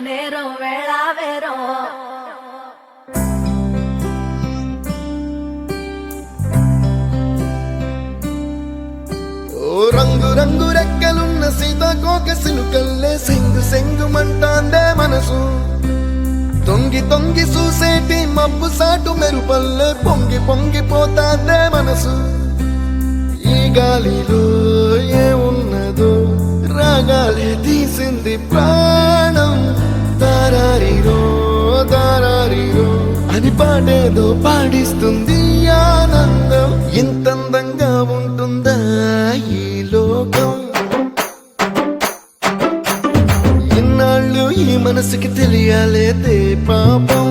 నేరం వేళా వేరం ఓ రంగు రంగు రెక్కలున్న సీతాకోక సిలుకల్లే సెంగు సెంగు మంటాందే మనసు తొంగి తొంగి చూసేటి మబ్బు సాటు మెరుపల్లే పొంగి పొంగిపోతాందే మనసు ఈ గాలిలో ఏమున్నదో రాగాలే తీసింది ప్రాణం దారారిరో దారారిరో అని పాడేదో పాడిస్తుంది ఆనందం ఇంత అందంగా ఉంటుందా ఈ లోకం ఇన్నాళ్ళు ఈ మనసుకి తెలియాలేదే పాపం